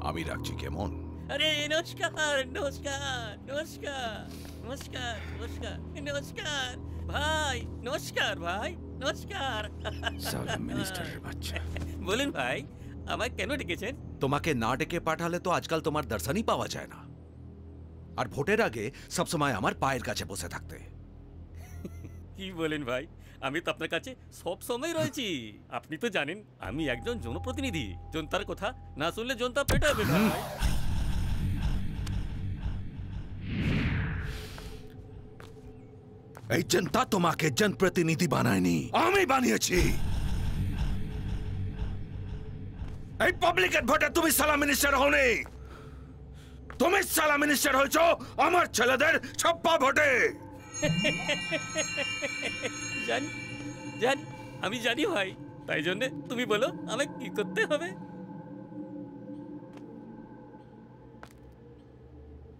আমি রাখছি কেমন? আরে নমস্কার নমস্কার নমস্কার নমস্কার নমস্কার নমস্কার ভাই, নমস্কার ভাই, নমস্কার। সালা মিনিস্টারের বাচ্চা। বলুন ভাই, আমায় কেন ডেকেছেন? তোমাকে না ডেকে পাঠালে তো আজকাল তোমার দর্শনই পাওয়া যায় না, আর ভোটের আগে সবসময় আমার পায়ের কাছে বসে থাকতে। কি বলেন ভাই, আমি তো আপনার কাছে সব সময় রয়েছি। আপনি তো জানেন আমি একজন জনপ্রতিনিধি, জনতার কথা না শুনলে জনতা পেটাবে ভাই। এই জনতা তোমাকে জনপ্রতিনিধি বানায়নি, আমি বানিয়েছি। এই পাবলিকের ভোটে তুমি সালা মিনিস্টার হওনি, তুমি সালা মিনিস্টার হয়েছ আমার ছেলেদের ছাপ্পা ভোটে। জানি জানি, আমি জানি ভাই, তাই জন্য তুমি বলো আমায় কি করতে হবে।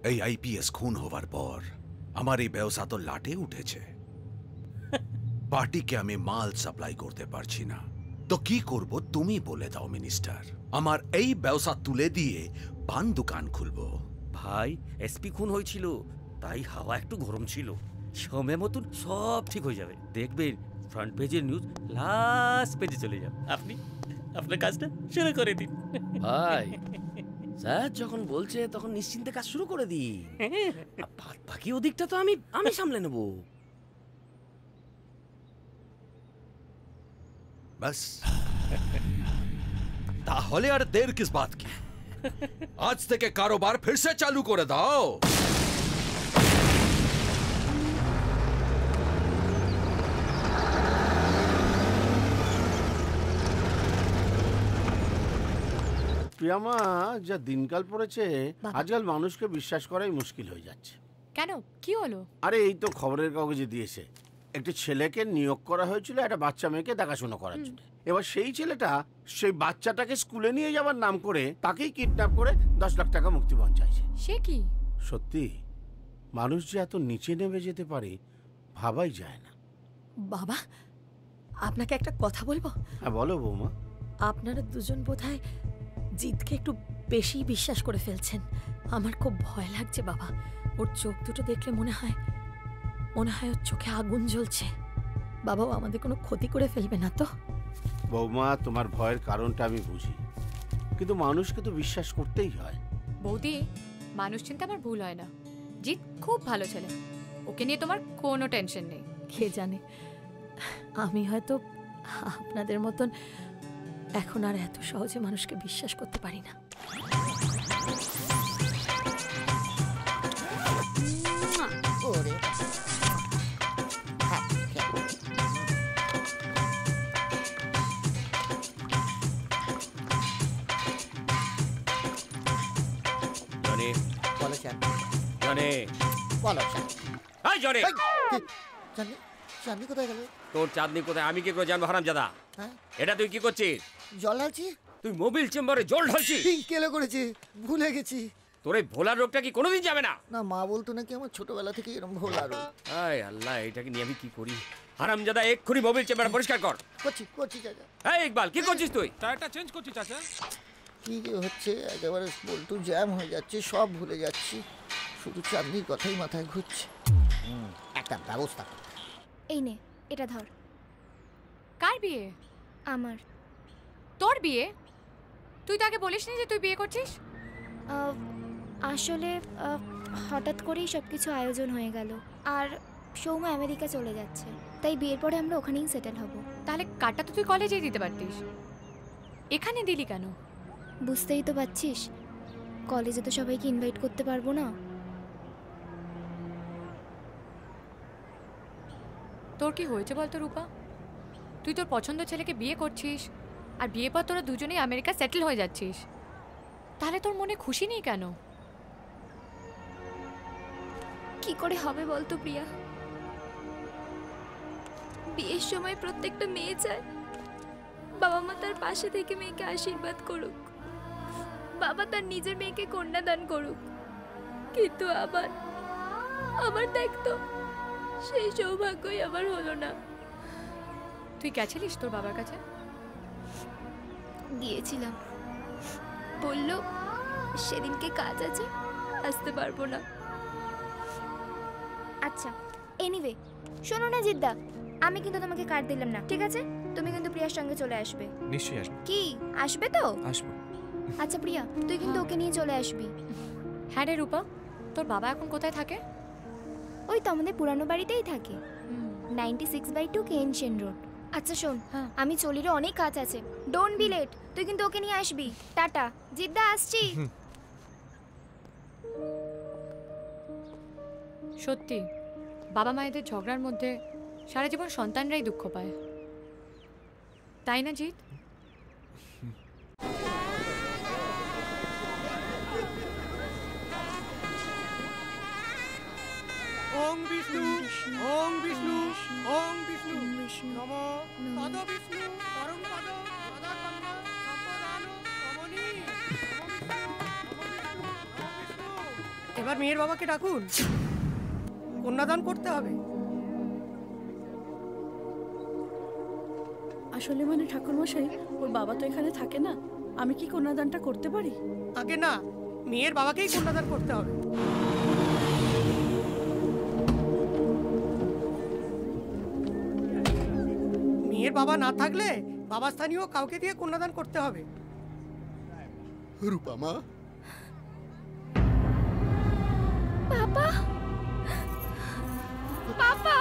এই আইপিএস খুন হওয়ার পর আমার এই ব্যবসা তো লাটে উঠেছে। পার্টিকে আমি মাল সাপ্লাই করতে পারছি না, তো কি করব তুমি বলে দাও মিনিস্টার। আমার এই ব্যবসা তুলে দিয়ে পান দোকান খুলবো। ভাই এসপি খুন হয়েছিল, তাই হাওয়া একটু গরম ছিল। সময় মতন সব ঠিক হয়ে যাবে, দেখবেন ফ্রন্ট পেজের নিউজ লাস্ট পেজে চলে যাবে। আপনি আপনার কাজটা শুরু করে দিন ভাই। স্যার যখন বলছে তখন নিশ্চিন্তে কাজ শুরু করে দিই। বাকি ওদিকটা তো আমি সামলে নেব। बस তাহলে আর দের কিস বাত কি, আজ থেকে কারোবার ফির সে চালু করে দাও। প্রিয়ামা, যা দিনকাল পড়েছে আজকাল মানুষকে বিশ্বাস করাই মুশকিল হয়ে যাচ্ছে। কেন, কি হলো? আরে এই তো খবরের কাগজে দিয়েছে, একটি ছেলেকে নিয়োগ করা হয়েছিল একটা বাচ্চা মেয়েকে দেখাশোনা করার জন্য। এবার সেই ছেলেটা সেই বাচ্চাটাকে স্কুলে নিয়ে যাওয়ার নাম করে তাকেই কিডন্যাপ করে 10 লাখ টাকা মুক্তিপণ চাইছে। সে কি? সত্যি মানুষ যে এত নিচে নেমে যেতে পারে ভাবাই যায় না। বাবা, আপনাকে একটা কথা বলবো? হ্যাঁ বলো বৌমা। আপনারা দুজন বোধহয় জিতকে একটু বেশি বিশ্বাস করে ফেলছেন। আমার খুব ভয় লাগছে বাবা। ওর চোখ দুটো দেখলে মনে হয় ওর চোখে আগুন জ্বলছে। বাবাও আমাদের কোনো ক্ষতি করে ফেলবে না তো? বৌমা, তোমার ভয়ের কারণটা আমি বুঝি, কিন্তু মানুষকে তো বিশ্বাস করতেই হয়। বৌদি, মানুষ চিন্তা আমার ভুল হয় না। জিৎ খুব ভালো ছেলে, ওকে নিয়ে তোমার কোনো টেনশন নেই। কে জানে, আমি হয়তো আপনাদের মতন এখন আর এত সহজে মানুষকে বিশ্বাস করতে পারি না। জনি বলো স্যার। জনি বলো স্যার। এই জনি, চাঁদনি, চাঁদনি কোথায় গেল? তোর চাঁদনি কোথায় আমি কি করে জানবো হারামজাদা? হ্যাঁ, এটা তুই কি করছিস? জল ঢালছি। তুই মোবিল চেম্বারে জল ঢালছিস? কেলো করেছি, ভুলে গেছি। তোর এই ভোলার রোগটা কি কোনোদিন যাবে না? না, মা বলতো নাকি আমার ছোটবেলা থেকে এরকম ভোলা রোগ। আয় আল্লাহ, এটাকে নিয়ে আমি কি করি? হারামজাদা, এক্ষুনি মোবিল চেম্বার পরিষ্কার কর। করছি চাচা। এই ইকবাল, কি করছিস তুই? টায়ারটা চেঞ্জ করছি চাচা। কি যে হচ্ছে, একেবারে বল্টু জ্যাম হয়ে যাচ্ছে, সব ভুলে যাচ্ছি, শুধু চাঁদনির কথাই মাথায় ঘুরছে। একটা ব্যবস্থা কর। এই নে, এটা ধর। কার বিয়ে? আমার। তোর বিয়ে? তুই তো আগে বলিসনি যে তুই বিয়ে করছিস। আসলে হঠাৎ করেই সব কিছু আয়োজন হয়ে গেল, আর সৌম্য আমেরিকা চলে যাচ্ছে, তাই বিয়ের পরে আমরা ওখানেই সেটেল হব। তাহলে কার্ডটা তো তুই কলেজেই দিতে পারতিস, এখানে দিলি কেন? বুঝতেই তো পারছিস, কলেজে তো সবাইকে ইনভাইট করতে পারবো না। তোর কি হয়েছে বলতো রূপা? তুই তোর পছন্দের ছেলেকে বিয়ে করছিস, আর বিয়ে পর তোরা দুজনেই আমেরিকা সেটেল হয়ে যাচ্ছিস, তাহলে তোর মনে খুশি নেই কেন? কি করে হবে বলতো প্রিয়া? বিয়ের সময় প্রত্যেকটা মেয়ে চায় বাবা মা তার পাশে থেকে মেয়েকে আশীর্বাদ করুক, বাবা তার নিজের মেয়েকে কন্যাদান করুক, কিন্তু আবার দেখতো সেই সৌভাগ্যই আমার হলো না। তুই গেছিলিস তোর বাবার কাছে? গিয়েছিলাম, বলল সেদিনকে কাজ আছে, আসতে পারবো না। আচ্ছা, এনিওয়ে শোনো না জিদ্দা, আমি কিন্তু তোমাকে কার্ড দিলাম না, ঠিক আছে? তুমি কিন্তু প্রিয়ার সঙ্গে চলে আসবে। নিশ্চয়ই আসবো। কি আসবে তো? আসবো। আচ্ছা প্রিয়া, তুই কিন্তু ওকে নিয়ে চলে আসবি। হ্যাঁ রে রূপা, তোর বাবা এখন কোথায় থাকে? ওই তো আমাদের পুরানো বাড়িতেই থাকে, 96/2 কেএনশন রোড। আচ্ছা শোন, আমি চলি রে, অনেক কাজ আছে, ডোন্ট বি লেট। তুই কিন্তু ওকে নিয়ে আসবি। টাটা জিদ্দা, আসছি। সত্যি বাবা মায়েদের ঝগড়ার মধ্যে সারা জীবন সন্তানরাই দুঃখ পায়, তাই না জিৎ? ওং বিষ্ণু, ওং বিষ্ণু, ওং বিষ্ণু, নমো পদ বিষ্ণু, পরম পদ, সদা কন্যা, সম্পদানো, রমণী, এবার মেয়ের বাবাকে ডাকুন, কন্যাদান করতে হবে। আসলে মানে ঠাকুরমশাই, ওর বাবা তো এখানে থাকে না, আমি কি কন্যাদানটা করতে পারি? আগে না, মেয়ের বাবাকেই কন্যাদান করতে হবে। মেয়ের বাবা না থাকলে বাবা স্থানীয় কাউকে দিয়ে কন্যাদান করতে হবে। রূপা মা, পাপা, পাপা,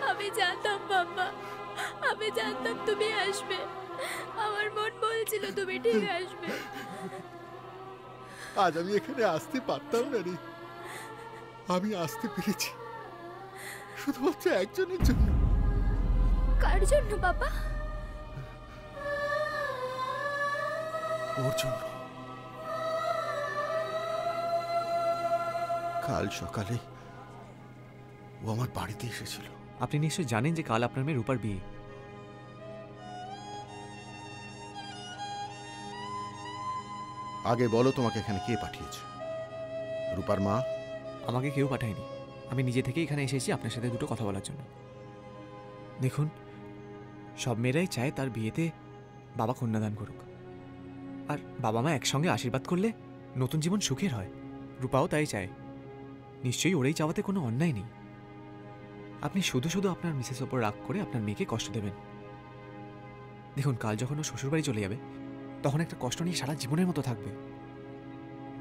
আমি জানতাম বাবা, আমি জানতাম তুমি আসবে, আমার মন বলছিল তুমি ঠিক আসবে। আজ আমি এখানে আসতে পারতাম না রে, আমি আসতে পেরেছি শুধুমাত্র একজনের জন্য। কার জন্য বাবা? ওর জন্য। কাল সকালে ও আমার বাড়িতে এসেছিল। আপনি নিশ্চয়ই জানেন যে কাল আপনার মেয়ে রূপার বিয়ে। আগে বলো, তোমাকে এখানে কে পাঠিয়েছে? রূপার মা? আমাকে কেউ পাঠায়নি, আমি নিজে থেকেই এখানে এসেছি আপনার সাথে দুটো কথা বলার জন্য। দেখুন, সব মেয়েরাই চায় তার বিয়েতে বাবা কন্যাদান করুক, আর বাবা মা একসঙ্গে আশীর্বাদ করলে নতুন জীবন সুখের হয়। রূপাও তাই চায়। নিশ্চয়ই ওরাই চাওয়াতে কোনো অন্যায় নেই। আপনি শুধু শুধু আপনার মিসেস ওপর রাগ করে আপনার মেয়েকে কষ্ট দেবেন। দেখুন, কাল যখন ও শ্বশুরবাড়ি চলে যাবে তখন একটা কষ্ট নিয়ে সারা জীবনের মতো থাকবে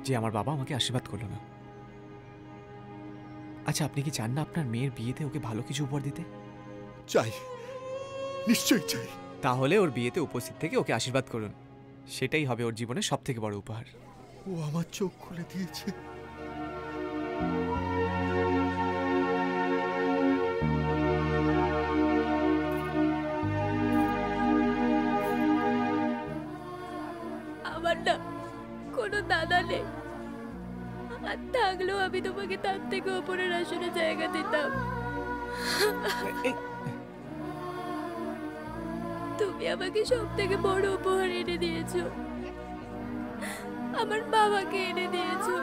যে আমার বাবা আমাকে আশীর্বাদ করলো না। আচ্ছা, আপনি কি চান না আপনার মেয়ের বিয়েতে ওকে ভালো কিছু উপহার দিতে? চাই, নিশ্চয়ই চাই। তাহলে ওর বিয়েতে উপস্থিত থেকে ওকে আশীর্বাদ করুন, সেটাই হবে ওর জীবনের সব থেকে বড় উপহার। ও আমার চোখ খুলে দিয়েছে। আমার না কোনো দাদা নেই, আর থাকলেও আমি তোমাকে তার থেকে ওপরের আসনে জায়গা দিতাম। তুমি আমাকে সব থেকে বড় উপহার এনে দিয়েছো, আমার বাবাকে এনে দিয়েছো।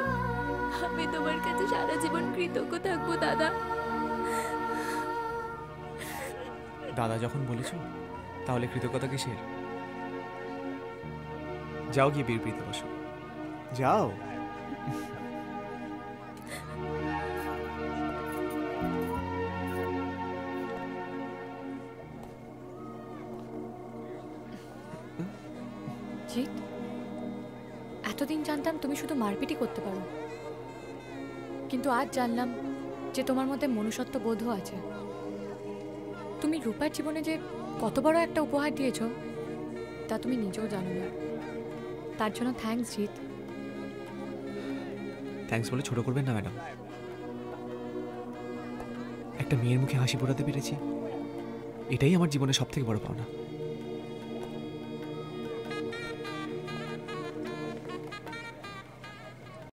আমি তোমার কাছে সারা জীবন কৃতজ্ঞ থাকবো দাদা। দাদা যখন বলেছো তাহলে কৃতজ্ঞতা কিসের? যাও গিয়ে বিয়ের পিড়িতে বসো, যাও। জিৎ, এতদিন জানতাম তুমি শুধু মারপিটই করতে পারো, কিন্তু আজ জানলাম যে তোমার মধ্যে মনুষ্যত্ব বোধও আছে। তুমি রূপার জীবনে যে কত বড় একটা উপহার দিয়েছো তা তুমি নিজেও জানো না। তার জন্য থ্যাঙ্কস জিৎ। থ্যাঙ্কস বলে ছোট করবেন না ম্যাডাম। একটা মেয়ের মুখে হাসি ফোটাতে পেরেছি, এটাই আমার জীবনের সব থেকে বড় পাওনা।